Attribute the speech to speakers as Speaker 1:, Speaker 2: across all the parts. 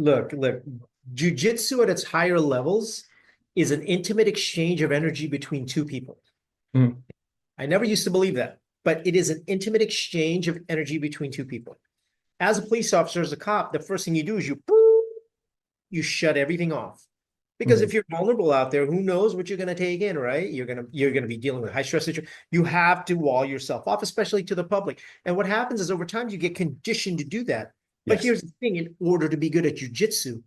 Speaker 1: look, jujitsu at its higher levels is an intimate exchange of energy between two people.
Speaker 2: Mhm.
Speaker 1: I never used to believe that, but it is an intimate exchange of energy between two people. As a police officer, as a cop, the first thing you do is you shut everything off. Because
Speaker 2: Mhm.
Speaker 1: if you're vulnerable out there, who knows what you're going to take in, right? You're gonna be dealing with high stress situation. You have to wall yourself off, especially to the public. And what happens is over time you get conditioned to do that. But
Speaker 2: Yes.
Speaker 1: here's the thing: in order to be good at jujitsu,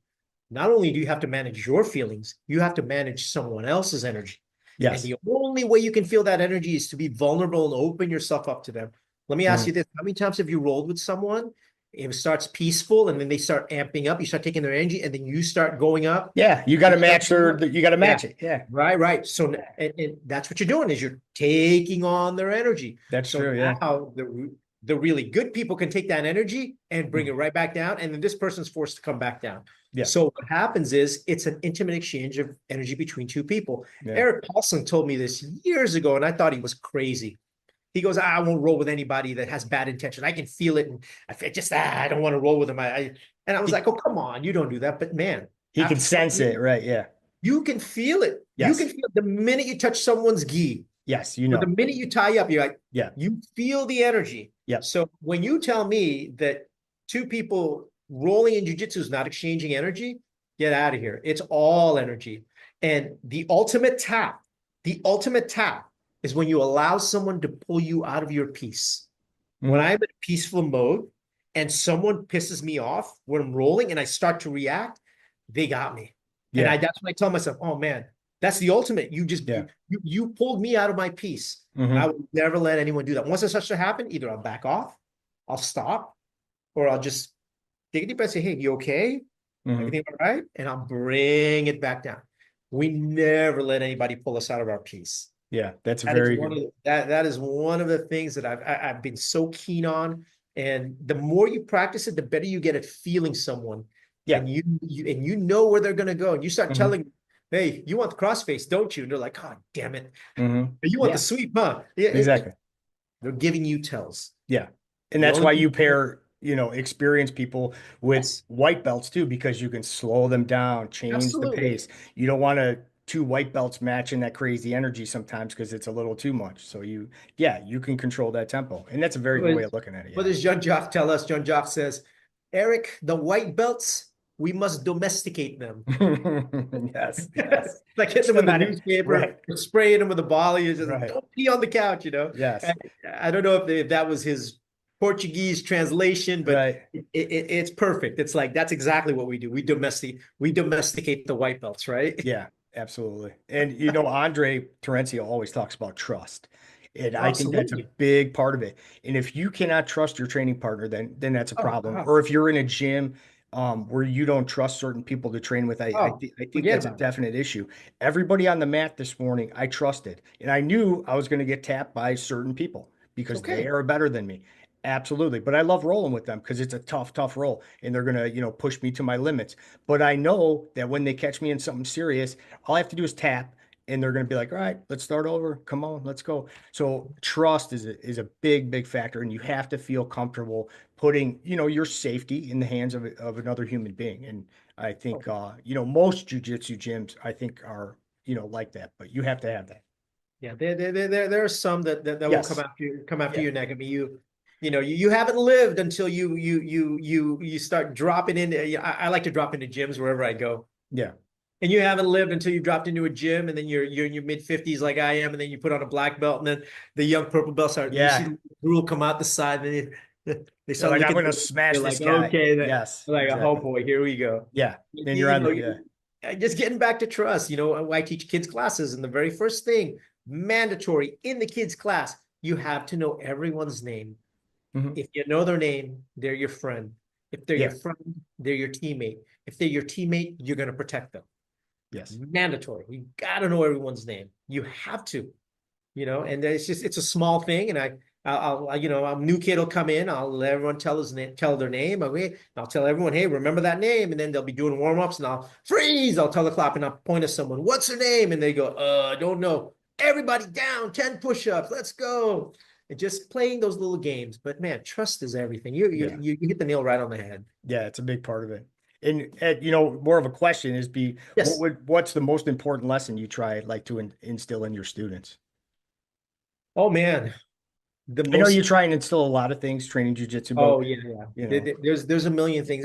Speaker 1: not only do you have to manage your feelings, you have to manage someone else's energy. And
Speaker 2: Yes.
Speaker 1: the only way you can feel that energy is to be vulnerable and open yourself up to them. Let me ask
Speaker 2: Mhm.
Speaker 1: you this: how many times have you rolled with someone? It starts peaceful and then they start amping up. You start taking their energy and then you start going up.
Speaker 2: Yeah, you got to match their, you got to
Speaker 1: Yeah,
Speaker 2: match it. Yeah,
Speaker 1: right, right. So, and that's what you're doing is you're taking on their energy.
Speaker 2: that's
Speaker 1: So
Speaker 2: true. Yeah.
Speaker 1: now the really good people can take that energy and bring
Speaker 2: Mhm.
Speaker 1: it right back down, and then this person's forced to come back down.
Speaker 2: Yeah.
Speaker 1: So what happens is it's an intimate exchange of energy between two people.
Speaker 2: Yeah.
Speaker 1: Eric Paulson told me this years ago, and I thought he was crazy. He goes, I won't roll with anybody that has bad intention. I can feel it, and I feel just I don't want to roll with them. And I was
Speaker 2: He,
Speaker 1: like, oh come on, you don't do that. But man,
Speaker 2: he can
Speaker 1: after 20
Speaker 2: sense
Speaker 1: years,
Speaker 2: it, right? Yeah.
Speaker 1: you can feel it. You can
Speaker 2: Yes.
Speaker 1: feel it the minute you touch someone's gi,
Speaker 2: Yes. You
Speaker 1: or the
Speaker 2: know.
Speaker 1: minute you tie up, you're like,
Speaker 2: Yeah.
Speaker 1: you feel the energy.
Speaker 2: Yep.
Speaker 1: So when you tell me that two people rolling in jujitsu is not exchanging energy, get out of here. It's all energy. And the ultimate tap is when you allow someone to pull you out of your peace. When
Speaker 2: Mhm.
Speaker 1: I'm in a peaceful mode and someone pisses me off when I'm rolling and I start to react, they got me. And
Speaker 2: Yeah.
Speaker 1: that's when I tell myself, oh man, that's the ultimate. You just
Speaker 2: Yeah.
Speaker 1: you pulled me out of my peace. I
Speaker 2: Hmm.
Speaker 1: will never let anyone do that. Once it starts to happen, either I'll back off, I'll stop, or I'll just take a deep breath and say, hey, you okay?
Speaker 2: Hmm.
Speaker 1: Everything all right? And I'll bring it back down. We never let anybody pull us out of our peace.
Speaker 2: Yeah. That's a
Speaker 1: That is
Speaker 2: very
Speaker 1: one
Speaker 2: good.
Speaker 1: of that is one of the things that I've been so keen on. And the more you practice it, the better you get at feeling someone,
Speaker 2: Yeah.
Speaker 1: and you know where they're gonna go. And you start
Speaker 2: Hmm.
Speaker 1: telling, hey, you want the crossface, don't you? And they're like, God damn it,
Speaker 2: Hmm.
Speaker 1: you want the
Speaker 2: Yeah.
Speaker 1: sweep, huh? Yeah,
Speaker 2: Exactly.
Speaker 1: they're giving you tells.
Speaker 2: Yeah. And
Speaker 1: The
Speaker 2: that's
Speaker 1: only
Speaker 2: why you
Speaker 1: people,
Speaker 2: pair, experienced people with
Speaker 1: yes,
Speaker 2: white belts too, because you can slow them down, change the
Speaker 1: absolutely.
Speaker 2: pace. You don't want to two white belts matching that crazy energy sometimes because it's a little too much. So yeah, you can control that tempo. And that's a very good way of looking at it.
Speaker 1: What
Speaker 2: Yeah.
Speaker 1: does John Jock tell us? John Jock says, Eric, the white belts, we must domesticate them.
Speaker 2: Yes. Yes.
Speaker 1: Like hit them with
Speaker 2: Send
Speaker 1: the
Speaker 2: that in. Right.
Speaker 1: newspaper, spraying them with a volley. It's just
Speaker 2: Right.
Speaker 1: don't pee on the couch, you know.
Speaker 2: Yes.
Speaker 1: I don't know if that was his Portuguese translation, but
Speaker 2: Right.
Speaker 1: it's perfect. It's like that's exactly what we do. We domesticate the white belts, right?
Speaker 2: Yeah, absolutely. And Andre Terencio always talks about trust. And I think that's a
Speaker 1: Absolutely.
Speaker 2: big part of it. And if you cannot trust your training partner, then that's a
Speaker 1: Oh,
Speaker 2: problem.
Speaker 1: oh,
Speaker 2: Or if you're in a gym where you don't trust certain people to train with,
Speaker 1: oh,
Speaker 2: I think
Speaker 1: forget
Speaker 2: that's a
Speaker 1: about it.
Speaker 2: definite issue. Everybody on the mat this morning, I trusted. And I knew I was going to get tapped by certain people
Speaker 1: It's
Speaker 2: because they
Speaker 1: okay.
Speaker 2: are better than me. Absolutely. But I love rolling with them because it's a tough, tough roll. And they're going to, push me to my limits. But I know that when they catch me in something serious, all I have to do is tap and they're going to be like, all right, let's start over. Come on, let's go. So trust is a big, big factor. And you have to feel comfortable putting, your safety in the hands of another human being. And I
Speaker 1: Oh,
Speaker 2: think, most jujitsu gyms, I think are, like that, but you have to have that.
Speaker 1: yeah, there are some that will
Speaker 2: Yes.
Speaker 1: come after
Speaker 2: Yeah.
Speaker 1: your neck. I mean, you haven't lived until you start dropping into. I like to drop into gyms wherever I go.
Speaker 2: Yeah.
Speaker 1: And you haven't lived until you dropped into a gym, and then you're in your mid 50s like I am, and then you put on a black belt, and then the young purple belts are you see
Speaker 2: Yeah.
Speaker 1: the drool come out the side, and they
Speaker 2: They're
Speaker 1: start
Speaker 2: like, I'm
Speaker 1: looking.
Speaker 2: going to smash
Speaker 1: You're
Speaker 2: this
Speaker 1: like,
Speaker 2: guy.
Speaker 1: okay,
Speaker 2: Yes,
Speaker 1: like oh
Speaker 2: exactly.
Speaker 1: boy, here we go.
Speaker 2: Yeah. And you're
Speaker 1: You
Speaker 2: on
Speaker 1: know,
Speaker 2: the, yeah.
Speaker 1: just getting back to trust. I teach kids classes, and the very first thing mandatory in the kids class, you have to know everyone's name.
Speaker 2: Mhm.
Speaker 1: If you know their name, they're your friend. If they're your
Speaker 2: Yeah.
Speaker 1: friend, they're your teammate. If they're your teammate, you're going to protect them.
Speaker 2: Yes.
Speaker 1: Mandatory. You got to know everyone's name. You have to, and it's a small thing. And a new kid will come in. I'll let everyone tell their name. Okay. I'll tell everyone, hey, remember that name. And then they'll be doing warm ups and I'll freeze. I'll tell the clap and I'll point at someone. What's her name? And they go, I don't know. Everybody down, 10 push-ups. Let's go. And just playing those little games. But man, trust is everything. You, you,
Speaker 2: Yeah.
Speaker 1: you hit the nail right on the head.
Speaker 2: Yeah, it's a big part of it. And more of a question is be
Speaker 1: Yes.
Speaker 2: what's the most important lesson you try like to instill in your students?
Speaker 1: Oh man, the
Speaker 2: I know
Speaker 1: most.
Speaker 2: you try and instill a lot of things, training jujitsu, but
Speaker 1: Oh yeah, yeah.
Speaker 2: you know.
Speaker 1: There's a million things.